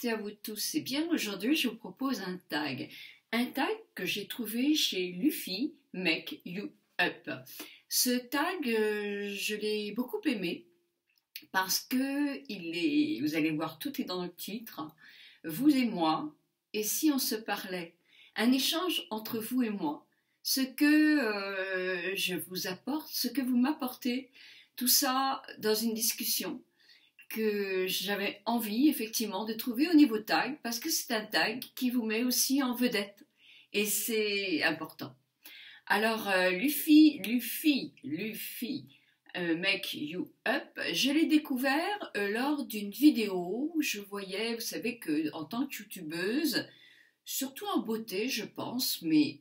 toutes et à vous tous. Et bien aujourd'hui, je vous propose un tag. Un tag que j'ai trouvé chez Luffy, Make You Up. Ce tag, je l'ai beaucoup aimé parce que vous allez voir, tout est dans le titre. Vous et moi, et si on se parlait? Un échange entre vous et moi. Ce que je vous apporte, ce que vous m'apportez, tout ça dans une discussion que j'avais envie effectivement de trouver au niveau tag, parce que c'est un tag qui vous met aussi en vedette et c'est important. Alors Luffy, Make You Up, je l'ai découvert lors d'une vidéo où je voyais, vous savez que en tant que youtubeuse, surtout en beauté je pense, mais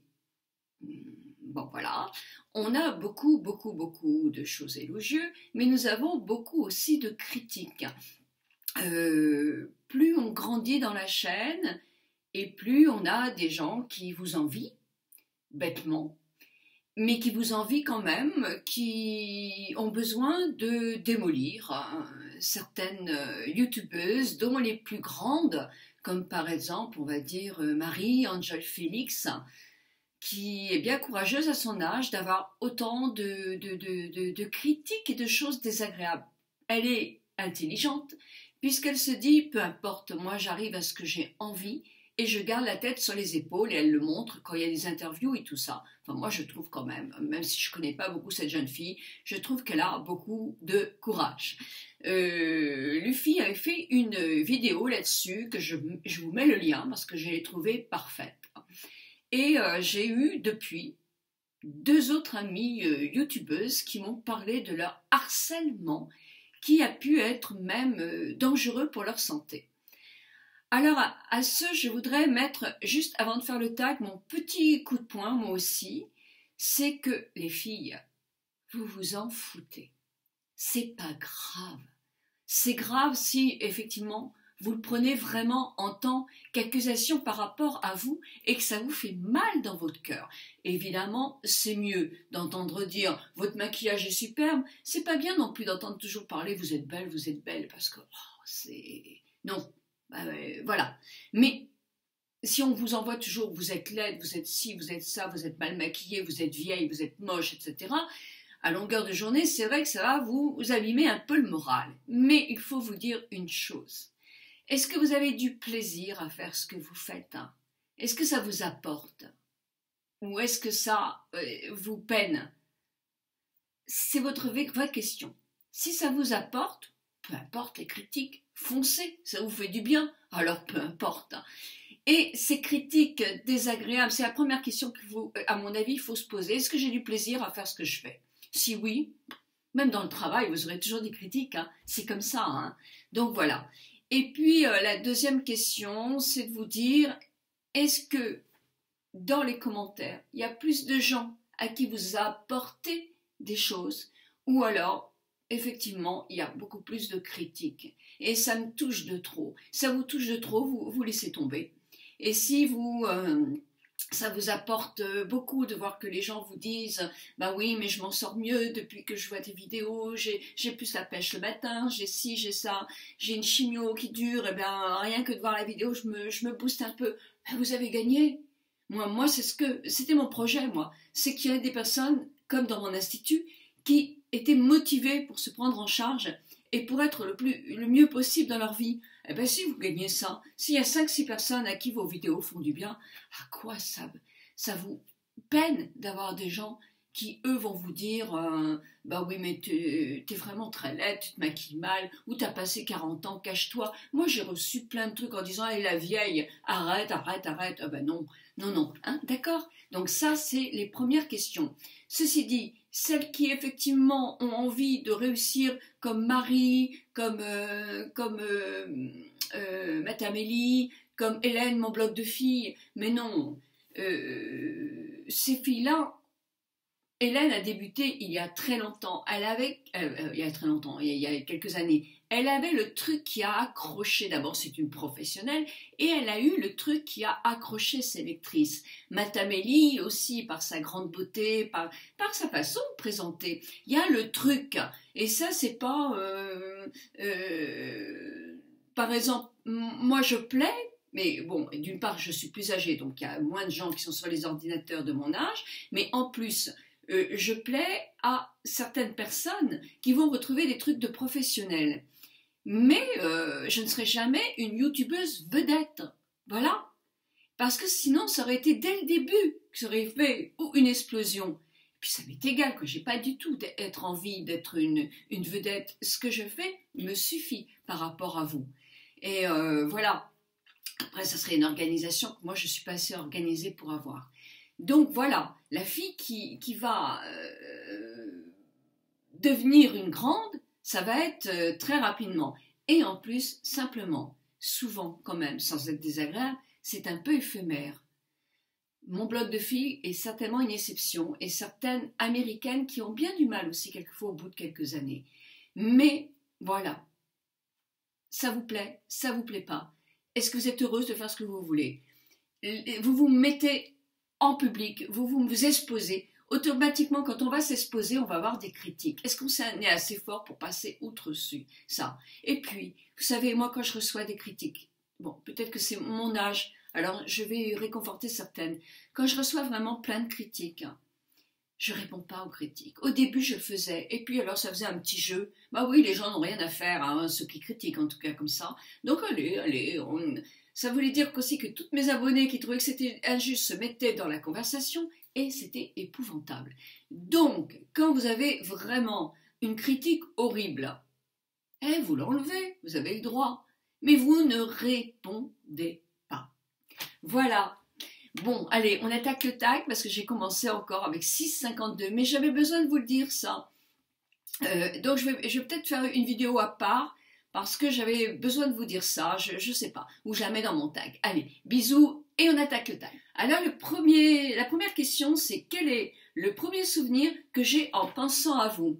bon voilà, on a beaucoup de choses élogieuses, mais nous avons beaucoup aussi de critiques. Plus on grandit dans la chaîne, et plus on a des gens qui vous envient, bêtement, mais qui vous envient quand même, qui ont besoin de démolir certaines youtubeuses, dont les plus grandes, comme par exemple, on va dire, Marie-Angel Félix, qui est bien courageuse à son âge d'avoir autant de critiques et de choses désagréables. Elle est intelligente, puisqu'elle se dit, peu importe, moi j'arrive à ce que j'ai envie, et je garde la tête sur les épaules, et elle le montre quand il y a des interviews et tout ça. Enfin, moi je trouve quand même si je ne connais pas beaucoup cette jeune fille, je trouve qu'elle a beaucoup de courage. Luffy avait fait une vidéo là-dessus, que je vous mets le lien, parce que je l'ai trouvée parfaite. Et j'ai eu depuis 2 autres amies youtubeuses qui m'ont parlé de leur harcèlement qui a pu être même dangereux pour leur santé. Alors à ce, je voudrais mettre, juste avant de faire le tag, mon petit coup de poing, moi aussi, c'est que les filles, vous vous en foutez. C'est pas grave. C'est grave si effectivement vous le prenez vraiment en tant qu'accusation par rapport à vous et que ça vous fait mal dans votre cœur. Évidemment, c'est mieux d'entendre dire votre maquillage est superbe. C'est pas bien non plus d'entendre toujours parler vous êtes belle, parce que c'est... Non, voilà. Mais si on vous envoie toujours vous êtes laide, vous êtes ci, vous êtes ça, vous êtes mal maquillée, vous êtes vieille, vous êtes moche, etc., à longueur de journée, c'est vrai que ça va vous abîmer un peu le moral. Mais il faut vous dire une chose. Est-ce que vous avez du plaisir à faire ce que vous faites? Est-ce que ça vous apporte? Ou est-ce que ça vous peine? C'est votre vraie question. Si ça vous apporte, peu importe les critiques, foncez, ça vous fait du bien, alors peu importe. Et ces critiques désagréables, c'est la première question que à mon avis, il faut se poser. Est-ce que j'ai du plaisir à faire ce que je fais? Si oui, même dans le travail, vous aurez toujours des critiques, c'est comme ça. Donc voilà. Et puis la deuxième question, c'est de vous dire, est-ce que dans les commentaires, il y a plus de gens à qui vous apportez des choses, ou alors, effectivement, il y a beaucoup plus de critiques. Et ça me touche de trop. Ça vous touche de trop, vous laissez tomber. Et si ça vous apporte beaucoup de voir que les gens vous disent « Bah oui, mais je m'en sors mieux depuis que je vois tes vidéos, j'ai plus la pêche le matin, j'ai ci, j'ai ça, j'ai une chimio qui dure, et bien rien que de voir la vidéo, je me booste un peu. » Vous avez gagné. Moi c'était mon projet, moi. C'est qu'il y a des personnes, comme dans mon institut, qui étaient motivées pour se prendre en charge et pour être le mieux possible dans leur vie. Eh bien, si vous gagnez ça, s'il y a 5-6 personnes à qui vos vidéos font du bien, à quoi ça vous peine d'avoir des gens qui, eux, vont vous dire bah oui, mais t'es vraiment très laide, tu te maquilles mal, ou t'as passé 40 ans, cache-toi. Moi, j'ai reçu plein de trucs en disant elle est la vieille, arrête. Ah ben non, d'accord. Donc ça, c'est les premières questions. Ceci dit, celles qui effectivement ont envie de réussir comme Marie, comme Matamélie, comme Hélène, mon blog de filles, mais non, ces filles-là, Hélène a débuté il y a très longtemps, il y a quelques années, elle avait le truc qui a accroché, d'abord c'est une professionnelle, et elle a eu le truc qui a accroché ses lectrices. Matamélie aussi, par sa grande beauté, par sa façon de présenter, il y a le truc, et ça c'est pas par exemple, moi je plais, mais bon, d'une part je suis plus âgée, donc il y a moins de gens qui sont sur les ordinateurs de mon âge, mais en plus, je plais à certaines personnes qui vont retrouver des trucs de professionnels. Mais je ne serai jamais une youtubeuse vedette. Voilà. Parce que sinon, ça aurait été dès le début que ça aurait fait une explosion. Puis ça m'est égal, que j'ai pas du tout d'être envie d'être une vedette. Ce que je fais me suffit par rapport à vous. Et voilà. Après, ça serait une organisation que moi, je suis pas assez organisée pour avoir. Donc voilà, la fille qui va devenir une grande, ça va être très rapidement. Et en plus, simplement, souvent quand même, sans être désagréable, c'est un peu éphémère. Mon blog de filles est certainement une exception, et certaines américaines qui ont bien du mal aussi quelquefois au bout de quelques années. Mais voilà, ça vous plaît pas. Est-ce que vous êtes heureuse de faire ce que vous voulez? Vous vous mettez en public, vous exposez. Automatiquement, quand on va s'exposer, on va avoir des critiques. Est-ce qu'on est assez fort pour passer outre ça? Et puis, vous savez, moi, quand je reçois des critiques, bon, peut-être que c'est mon âge, alors je vais réconforter certaines. Quand je reçois vraiment plein de critiques, je réponds pas aux critiques. Au début, je le faisais, et puis alors ça faisait un petit jeu. Bah oui, les gens n'ont rien à faire, hein, ceux qui critiquent en tout cas comme ça. Donc allez, ça voulait dire qu'aussi que toutes mes abonnés qui trouvaient que c'était injuste se mettaient dans la conversation, et c'était épouvantable. Donc, quand vous avez vraiment une critique horrible, vous l'enlevez, vous avez le droit, mais vous ne répondez pas. Voilà. Bon, allez, on attaque le tag parce que j'ai commencé encore avec 6,52, mais j'avais besoin de vous le dire ça. Donc je vais peut-être faire une vidéo à part parce que j'avais besoin de vous dire ça, je sais pas, ou jamais dans mon tag. Allez, bisous et on attaque le tag. Alors la première question, c'est quel est le premier souvenir que j'ai en pensant à vous?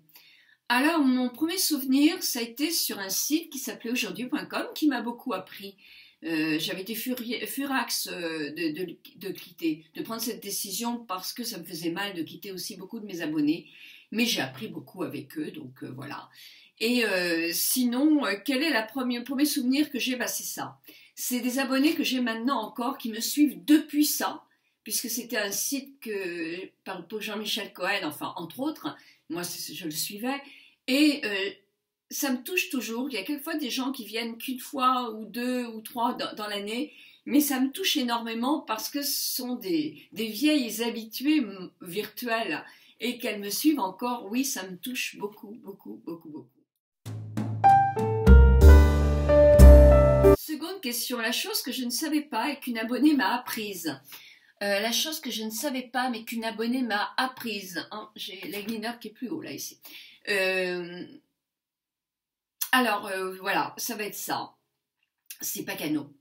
Alors mon premier souvenir, ça a été sur un site qui s'appelait aujourd'hui.com qui m'a beaucoup appris. J'avais été furax de quitter, de prendre cette décision parce que ça me faisait mal de quitter aussi beaucoup de mes abonnés, mais j'ai appris beaucoup avec eux, donc voilà. Et sinon, quel est le premier souvenir que j'ai? Bah, c'est ça. C'est des abonnés que j'ai maintenant encore qui me suivent depuis ça, puisque c'était un site pour Jean-Michel Cohen, enfin entre autres, moi je le suivais, et ça me touche toujours. Il y a quelquefois des gens qui viennent qu'une fois ou deux ou trois dans l'année, mais ça me touche énormément parce que ce sont des vieilles habituées virtuelles et qu'elles me suivent encore. Oui, ça me touche beaucoup, beaucoup, beaucoup, beaucoup. Seconde question, la chose que je ne savais pas et qu'une abonnée m'a apprise. La chose que je ne savais pas mais qu'une abonnée m'a apprise. Hein, j'ai l'aigliner qui est plus haut là ici. Alors voilà, ça va être ça. C'est Pacano.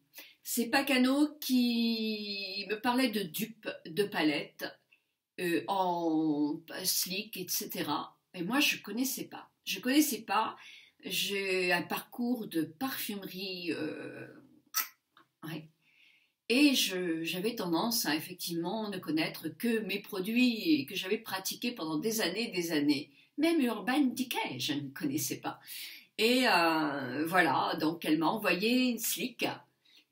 C'est Pacano qui me parlait de dupes, de palettes, en slick, etc. Et moi, je connaissais pas. Je connaissais pas. J'ai un parcours de parfumerie. Ouais. Et j'avais tendance à effectivement ne connaître que mes produits que j'avais pratiqués pendant des années. Même Urban Decay, je ne connaissais pas. Et voilà, donc elle m'a envoyé une slick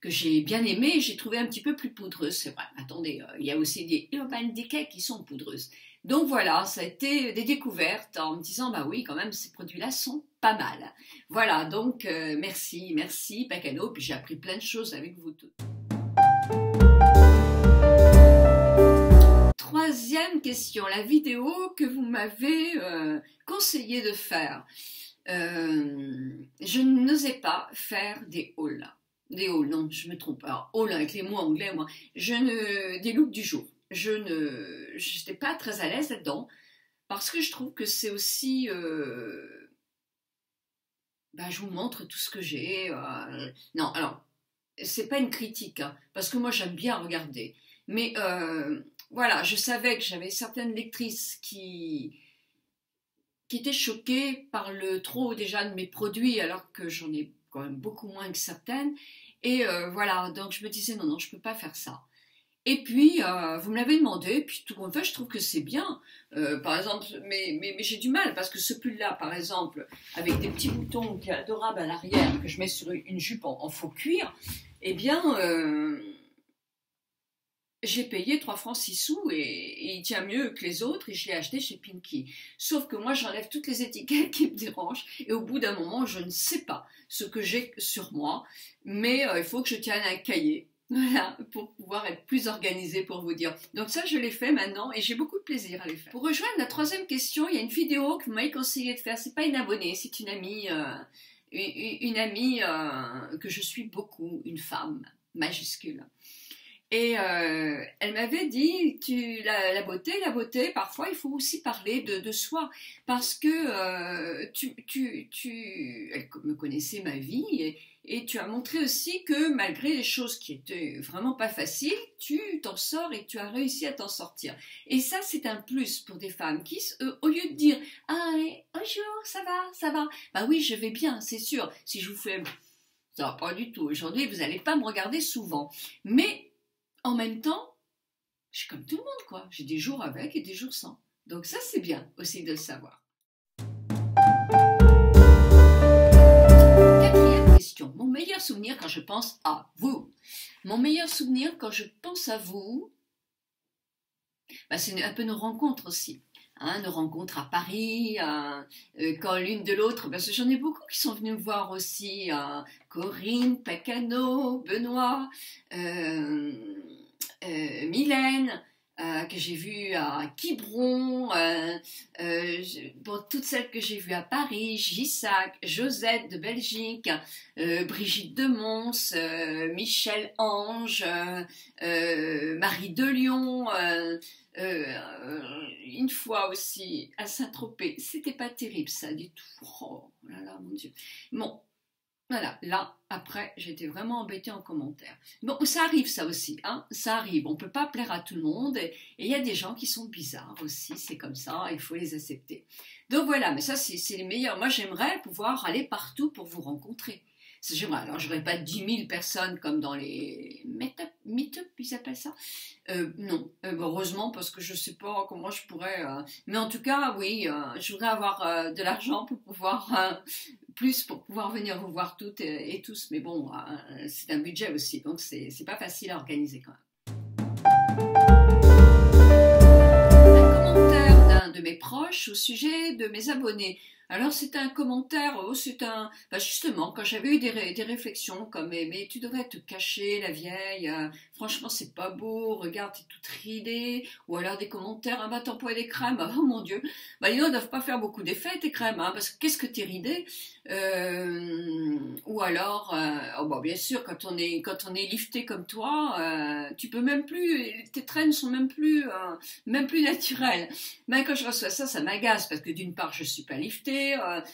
que j'ai bien aimée, j'ai trouvé un petit peu plus poudreuse, c'est vrai. Attendez, il y a aussi des Urban Decay qui sont poudreuses. Donc voilà, ça a été des découvertes en me disant, bah oui, quand même, ces produits-là sont pas mal. Voilà, donc merci Pacano, puis j'ai appris plein de choses avec vous tous. Troisième question, la vidéo que vous m'avez conseillé de faire. Je n'osais pas faire des hauls. Des hauls, non, je me trompe. Alors, haul avec les mots anglais, moi. Des looks du jour. Je n'étais pas très à l'aise là-dedans parce que je trouve que c'est aussi. Je vous montre tout ce que j'ai. Non, alors, c'est pas une critique, hein, parce que moi j'aime bien regarder. Mais voilà, je savais que j'avais certaines lectrices qui étaient choquées par le trop déjà de mes produits, alors que j'en ai quand même beaucoup moins que certaines. Et voilà, donc je me disais non, je peux pas faire ça. Et puis, vous me l'avez demandé, puis tout compte fait, je trouve que c'est bien. Par exemple, mais j'ai du mal, parce que ce pull-là, par exemple, avec des petits boutons qui est adorable à l'arrière, que je mets sur une jupe en faux cuir, eh bien, j'ai payé 3 francs 6 sous et il tient mieux que les autres et je l'ai acheté chez Pinky. Sauf que moi, j'enlève toutes les étiquettes qui me dérangent et au bout d'un moment, je ne sais pas ce que j'ai sur moi, mais il faut que je tienne un cahier. Voilà, pour pouvoir être plus organisée pour vous dire. Donc ça, je l'ai fait maintenant et j'ai beaucoup de plaisir à les faire. Pour rejoindre la troisième question, il y a une vidéo que vous m'avez conseillé de faire. C'est pas une abonnée, c'est une amie, que je suis beaucoup, une femme majuscule. Et elle m'avait dit, la beauté, parfois il faut aussi parler de soi, parce que elle me connaissait ma vie, et tu as montré aussi que malgré les choses qui étaient vraiment pas faciles, tu t'en sors et tu as réussi à t'en sortir. Et ça, c'est un plus pour des femmes qui, au lieu de dire « Ah, bonjour, ça va », bah oui, je vais bien, c'est sûr, si je vous fais... Ça va pas du tout, aujourd'hui, vous n'allez pas me regarder souvent, mais en même temps, je suis comme tout le monde, quoi. J'ai des jours avec et des jours sans. Donc ça, c'est bien aussi de le savoir. Quatrième question. Mon meilleur souvenir quand je pense à vous. Mon meilleur souvenir quand je pense à vous, bah, c'est un peu nos rencontres aussi. Hein, nos rencontres à Paris, quand l'une de l'autre, parce que j'en ai beaucoup qui sont venus me voir aussi, Corinne, Pacano, Benoît, Mylène, que j'ai vue à Quiberon, toutes celles que j'ai vues à Paris, Gissac, Josette de Belgique, Brigitte de Mons, Michel Ange, Marie de Lyon, une fois aussi à Saint-Tropez. C'était pas terrible ça du tout. Oh là là, mon Dieu. Bon. Voilà, là, après, j'étais vraiment embêtée en commentaire. Bon, ça arrive ça aussi, hein, ça arrive. On ne peut pas plaire à tout le monde et il y a des gens qui sont bizarres aussi, c'est comme ça, il faut les accepter. Donc voilà, mais ça, c'est les meilleurs. Moi, j'aimerais pouvoir aller partout pour vous rencontrer. J'aimerais. Alors, j'aurais pas 10 000 personnes comme dans les meet-up, ils appellent ça. Non, heureusement, parce que je ne sais pas comment je pourrais... Mais en tout cas, oui, je voudrais avoir de l'argent pour pouvoir... plus pour pouvoir venir vous voir toutes et tous, mais bon, c'est un budget aussi, donc c'est pas facile à organiser quand même. Un commentaire d'un de mes proches au sujet de mes abonnés. Alors c'est un commentaire, justement, quand j'avais eu des réflexions comme mais tu devrais te cacher la vieille, franchement c'est pas beau, regarde t'es toute ridée, ou alors des commentaires, bah t'emploies des crèmes, oh mon Dieu, bah ils ne doivent pas faire beaucoup d'effets tes crèmes, hein, parce que qu'est-ce que t'es ridée, ou alors, bien sûr quand on est lifté comme toi, tu peux même plus, tes traînes sont même plus naturelles. Mais quand je reçois ça, ça m'agace parce que d'une part je suis pas liftée.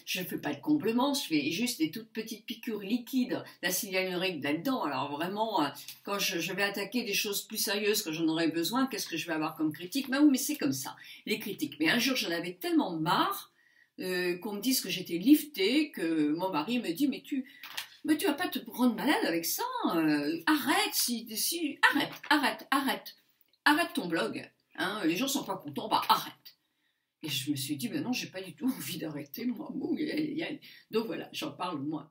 Je ne fais pas de comblement, je fais juste des toutes petites piqûres liquides d'acide hyaluronique là-dedans. Alors vraiment, quand je vais attaquer des choses plus sérieuses que j'en aurais besoin, qu'est-ce que je vais avoir comme critique? Ben oui, mais c'est comme ça, les critiques. Mais un jour, j'en avais tellement marre qu'on me dise que j'étais liftée, que mon mari me dit, mais tu vas pas te rendre malade avec ça, arrête ton blog. Hein, les gens sont pas contents, bah arrête. Et je me suis dit, ben non, j'ai pas du tout envie d'arrêter, moi. Donc voilà, j'en parle moi.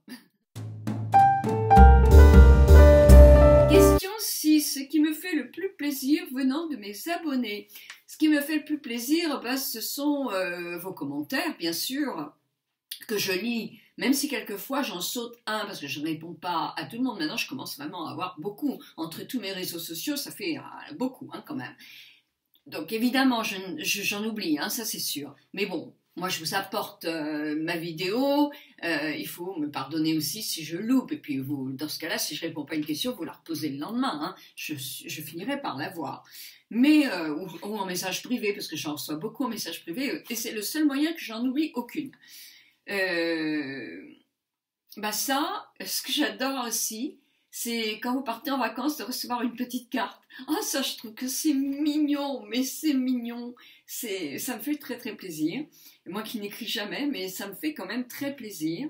Question 6. Ce qui me fait le plus plaisir venant de mes abonnés. Ce qui me fait le plus plaisir, ce sont vos commentaires, bien sûr, que je lis, même si quelquefois j'en saute un, parce que je ne réponds pas à tout le monde. Maintenant, je commence vraiment à avoir beaucoup. Entre tous mes réseaux sociaux, ça fait beaucoup, hein, quand même. Donc évidemment, j'en oublie, hein, ça c'est sûr. Mais bon, moi je vous apporte ma vidéo, il faut me pardonner aussi si je loupe. Et puis vous, dans ce cas-là, si je ne réponds pas à une question, vous la reposez le lendemain. Hein, je finirai par la voir. Mais, ou en message privé, parce que j'en reçois beaucoup en message privé, et c'est le seul moyen que j'en oublie aucune. Ça, ce que j'adore aussi, c'est quand vous partez en vacances de recevoir une petite carte. Ah, ça, je trouve que c'est mignon, mais c'est mignon. Ça me fait très très plaisir. Moi qui n'écris jamais, mais ça me fait quand même très plaisir.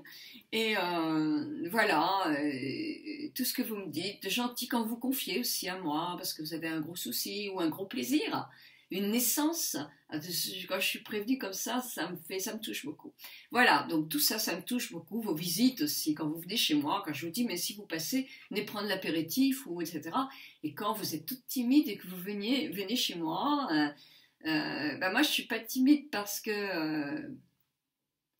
Et voilà, tout ce que vous me dites, de gentil quand vous confiez aussi à moi, parce que vous avez un gros souci ou un gros plaisir, une naissance. Quand je suis prévenue comme ça me touche beaucoup. Voilà, donc tout ça, ça me touche beaucoup. Vos visites aussi, quand vous venez chez moi, quand je vous dis, mais si vous passez, venez prendre l'apéritif, ou etc. Et quand vous êtes toute timide et que vous venez chez moi, ben moi je suis pas timide parce que,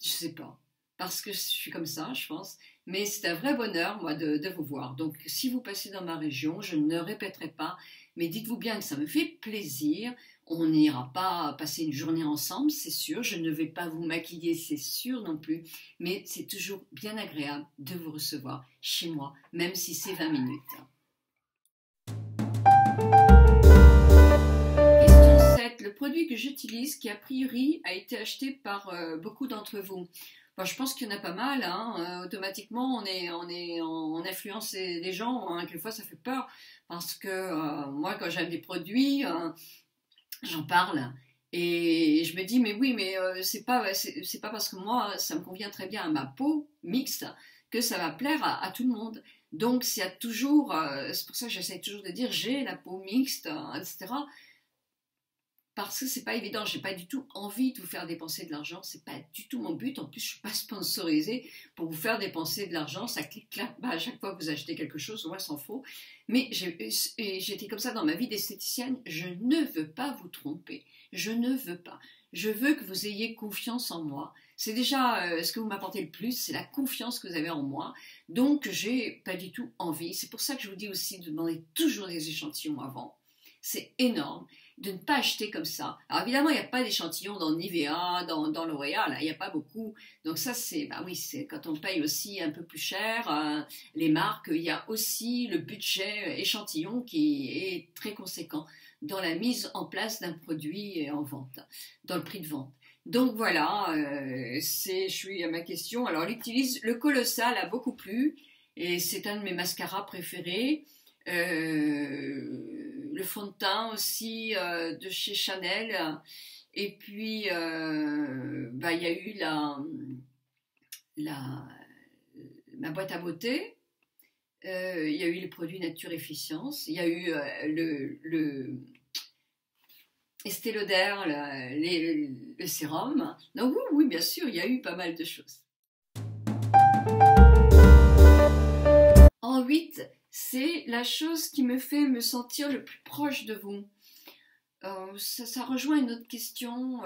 je sais pas, parce que je suis comme ça, je pense. Mais c'est un vrai bonheur, moi, de vous voir. Donc si vous passez dans ma région, je ne répéterai pas, mais dites-vous bien que ça me fait plaisir. On n'ira pas passer une journée ensemble, c'est sûr. Je ne vais pas vous maquiller, c'est sûr non plus. Mais c'est toujours bien agréable de vous recevoir chez moi, même si c'est 20 minutes. Question 7. Le produit que j'utilise, qui a priori a été acheté par beaucoup d'entre vous. Bon, je pense qu'il y en a pas mal. Hein. Automatiquement, on influence les gens. Hein. Quelquefois, ça fait peur. Parce que moi, quand j'aime des produits... j'en parle et je me dis mais oui mais c'est pas parce que moi ça me convient très bien à ma peau mixte que ça va plaire à tout le monde. Donc s'il y a toujours c'est pour ça que j'essaie toujours de dire j'ai la peau mixte, etc. Parce que c'est pas évident, j'ai pas du tout envie de vous faire dépenser de l'argent, c'est pas du tout mon but. En plus, je suis pas sponsorisée pour vous faire dépenser de l'argent. Ça clique-claque, bah, à chaque fois que vous achetez quelque chose, moi, s'en faut. Mais j'étais comme ça dans ma vie d'esthéticienne. Je ne veux pas vous tromper. Je ne veux pas. Je veux que vous ayez confiance en moi. C'est déjà ce que vous m'apportez le plus, c'est la confiance que vous avez en moi. Donc, j'ai pas du tout envie. C'est pour ça que je vous dis aussi de demander toujours des échantillons avant. C'est énorme de ne pas acheter comme ça. Alors évidemment, il n'y a pas d'échantillons dans Nivea, dans L'Oréal, il n'y a pas beaucoup. Donc ça, c'est, bah oui, c'est quand on paye aussi un peu plus cher, les marques, il y a aussi le budget échantillon qui est très conséquent dans la mise en place d'un produit en vente, dans le prix de vente. Donc voilà, je suis à ma question. Alors, le Colossal a beaucoup plu et c'est un de mes mascaras préférés. Le fond de teint aussi de chez Chanel. Et puis, bah, il y a eu ma boîte à beauté. Il y a eu les produits Nature Efficience. Il y a eu le Estée Lauder, le sérum. Donc oui, bien sûr, il y a eu pas mal de choses. En 8, c'est la chose qui me fait me sentir le plus proche de vous. Ça rejoint une autre question.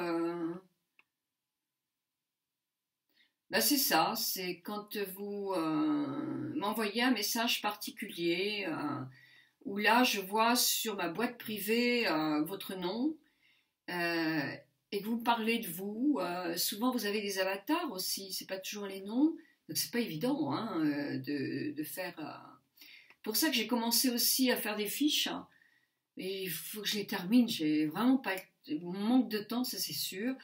Ben c'est ça, c'est quand vous m'envoyez un message particulier où là je vois sur ma boîte privée votre nom et que vous parlez de vous. Souvent vous avez des avatars aussi, c'est pas toujours les noms, donc c'est pas évident hein, de faire. Pour ça que j'ai commencé aussi à faire des fiches. Et il faut que je les termine. J'ai vraiment pas manque de temps, ça c'est sûr.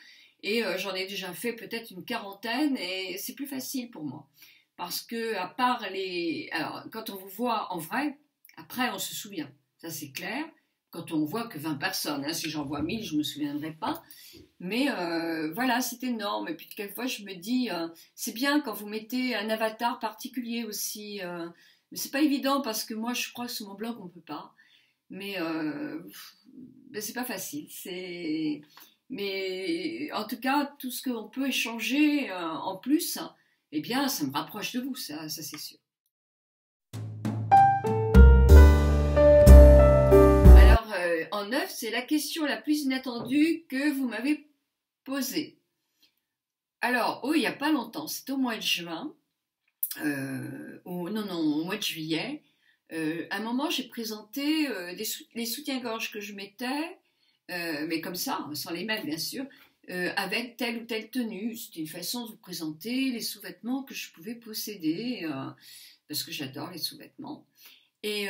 Et j'en ai déjà fait peut-être une quarantaine et c'est plus facile pour moi. Parce que à part alors, quand on vous voit en vrai, après on se souvient. Ça c'est clair. Quand on voit que 20 personnes, hein, si j'en vois 1000, je ne me souviendrai pas. Mais voilà, c'est énorme. Et puis quelquefois je me dis, c'est bien quand vous mettez un avatar particulier aussi. Mais c'est pas évident parce que moi je crois que sur mon blog on peut pas. Mais c'est pas facile. Mais en tout cas, tout ce qu'on peut échanger en plus, eh bien, ça me rapproche de vous, ça c'est sûr. Alors, en 9, c'est la question la plus inattendue que vous m'avez posée. Alors, il n'y a pas longtemps, c'était au mois de juin, au mois de juillet. À un moment, j'ai présenté les soutiens-gorge que je mettais, mais comme ça, sans les mettre bien sûr, avec telle ou telle tenue. C'était une façon de vous présenter les sous-vêtements que je pouvais posséder, parce que j'adore les sous-vêtements. Et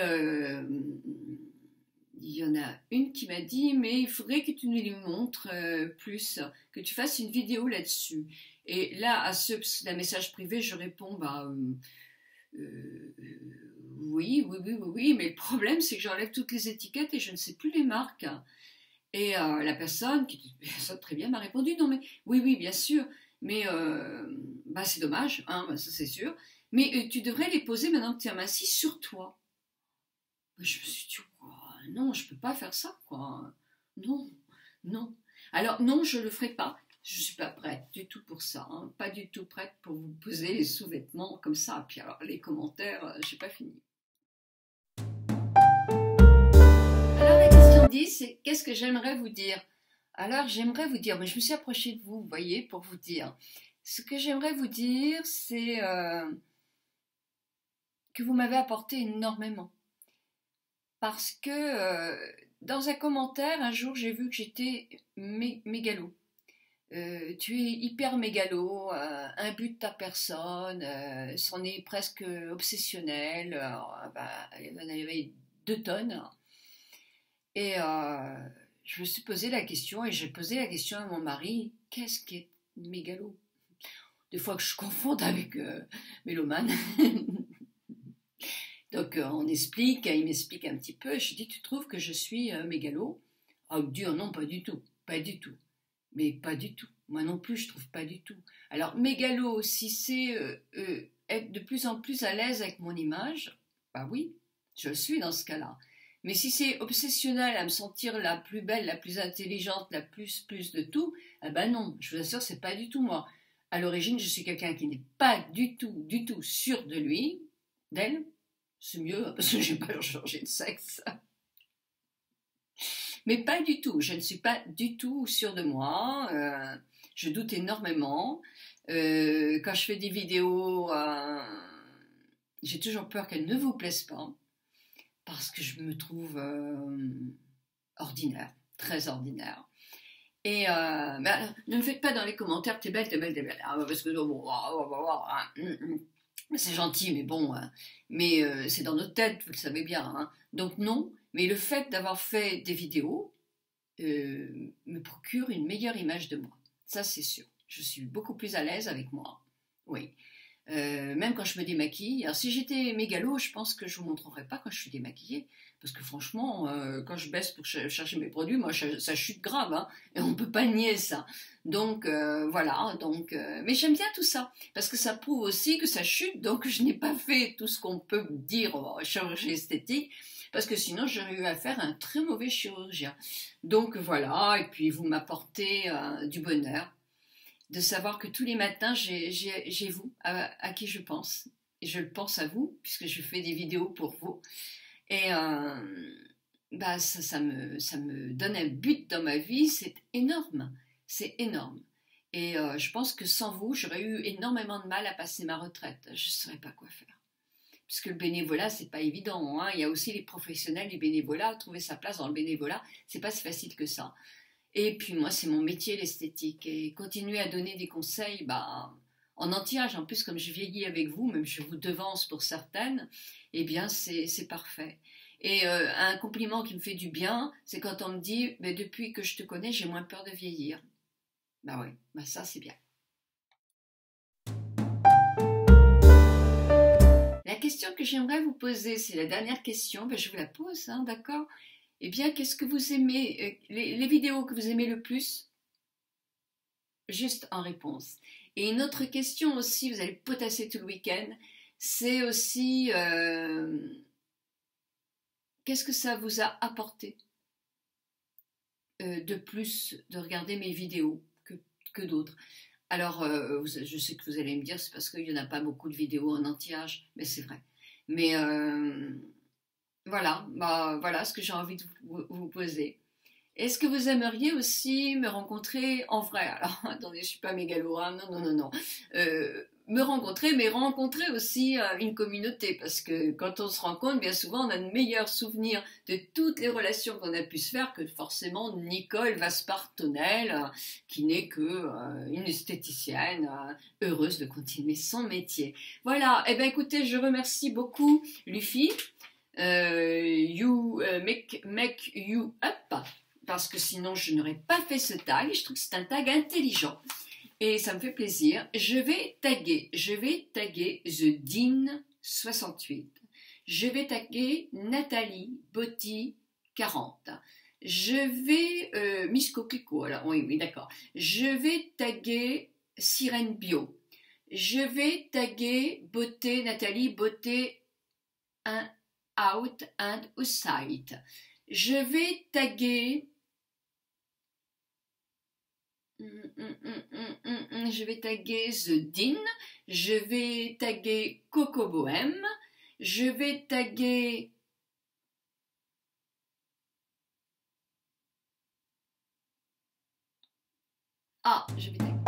il y en a une qui m'a dit, mais il faudrait que tu nous les montres plus, que tu fasses une vidéo là-dessus. Et là, d'un message privé, je réponds, bah... oui, oui, oui, oui, oui, mais le problème, c'est que j'enlève toutes les étiquettes et je ne sais plus les marques. Et la personne, qui ça très bien, m'a répondu, non mais, oui, oui, bien sûr, mais bah, c'est dommage, hein, bah, ça c'est sûr, mais tu devrais les poser maintenant que tu es assis sur toi. Je me suis dit, non, je peux pas faire ça, quoi. Non, non. Alors, non, je le ferai pas. Je suis pas prête du tout pour ça, hein. Pas du tout prête pour vous poser les sous-vêtements comme ça. Puis alors, les commentaires, j'ai pas fini. Alors, la question 10, c'est qu'est-ce que j'aimerais vous dire? Alors, j'aimerais vous dire, mais je me suis approchée de vous, vous voyez, pour vous dire. Ce que j'aimerais vous dire, c'est que vous m'avez apporté énormément. Parce que dans un commentaire, un jour, j'ai vu que j'étais mégalo. Tu es hyper mégalo, imbu de ta personne, c'en est presque obsessionnel. Bah, il y en avait 2 tonnes. Et je me suis posé la question, et j'ai posé la question à mon mari, qu'est-ce qui est mégalo? Des fois que je confonde avec mélomane. Donc on explique, il m'explique un petit peu, je dis, tu trouves que je suis mégalo? Ah, il me dit, oh non, pas du tout, pas du tout. Mais pas du tout. Moi non plus, je trouve pas du tout. Alors, mégalo, si c'est être de plus en plus à l'aise avec mon image, bah oui, je le suis dans ce cas-là. Mais si c'est obsessionnel à me sentir la plus belle, la plus intelligente, la plus de tout, eh ben non, je vous assure, c'est pas du tout moi. À l'origine, je suis quelqu'un qui n'est pas du tout sûr de lui, d'elle. C'est mieux parce que j'ai pas changé de sexe. Mais pas du tout, je ne suis pas du tout sûre de moi, je doute énormément. Quand je fais des vidéos, j'ai toujours peur qu'elles ne vous plaisent pas, parce que je me trouve ordinaire, très ordinaire. Et bah, ne me faites pas dans les commentaires, t'es belle, t'es belle, t'es belle. Ah, parce que bon, c'est gentil, mais bon, mais c'est dans notre tête, vous le savez bien. Hein. Donc non, mais le fait d'avoir fait des vidéos me procure une meilleure image de moi. Ça, c'est sûr. Je suis beaucoup plus à l'aise avec moi. Oui. Même quand je me démaquille. Alors, si j'étais mégalo, je pense que je ne vous montrerais pas quand je suis démaquillée. Parce que franchement, quand je baisse pour chercher mes produits, moi, ça chute grave. Hein, et on ne peut pas nier ça. Donc, voilà. Donc, mais j'aime bien tout ça. Parce que ça prouve aussi que ça chute. Donc, je n'ai pas fait tout ce qu'on peut dire chirurgie esthétique. Parce que sinon, j'aurais eu affaire à un très mauvais chirurgien. Donc, voilà. Et puis, vous m'apportez du bonheur de savoir que tous les matins, j'ai vous à qui je pense. Et je le pense à vous, puisque je fais des vidéos pour vous. Et bah, ça me donne un but dans ma vie, c'est énorme. C'est énorme. Et je pense que sans vous, j'aurais eu énormément de mal à passer ma retraite. Je ne saurais pas quoi faire. Puisque le bénévolat, c'est pas évident. Hein. Il y a aussi les professionnels, les bénévolats. Trouver sa place dans le bénévolat, c'est pas si facile que ça. Et puis moi, c'est mon métier, l'esthétique. Et continuer à donner des conseils, bah, en anti-âge, en plus, comme je vieillis avec vous, même je vous devance pour certaines, eh bien, c'est parfait. Et un compliment qui me fait du bien, c'est quand on me dit, mais depuis que je te connais, j'ai moins peur de vieillir. Bah oui, bah ça, c'est bien. La question que j'aimerais vous poser, c'est la dernière question, ben je vous la pose, hein, d'accord? Eh bien, qu'est-ce que vous aimez, les vidéos que vous aimez le plus? Juste en réponse. Et une autre question aussi, vous allez potasser tout le week-end, c'est aussi, qu'est-ce que ça vous a apporté de plus de regarder mes vidéos que d'autres? Alors, je sais que vous allez me dire, c'est parce qu'il n'y en a pas beaucoup de vidéos en anti-âge, mais c'est vrai. Mais voilà, bah, voilà ce que j'ai envie de vous poser. Est-ce que vous aimeriez aussi me rencontrer en vrai? Alors, attendez, je ne suis pas mégalo, hein, non, non, non, non. Me rencontrer, mais rencontrer aussi une communauté, parce que quand on se rencontre, bien souvent, on a de meilleurs souvenirs de toutes les relations qu'on a pu se faire que forcément Nicole Vaspart-Tonnel, qui n'est que une esthéticienne heureuse de continuer son métier. Voilà, eh bien écoutez, je remercie beaucoup Luffy. You make you up, parce que sinon je n'aurais pas fait ce tag. Je trouve que c'est un tag intelligent et ça me fait plaisir. Je vais taguer The Dean 68. Je vais taguer Nathalie Botti 40. Je vais Miss Coquelicot, alors oui, oui, d'accord. Je vais taguer Sirène Bio. Je vais taguer Beauté Nathalie Beauté Out and Outside. Je vais taguer je vais taguer The Dean. Je vais taguer Coco Bohème. Je vais taguer je vais taguer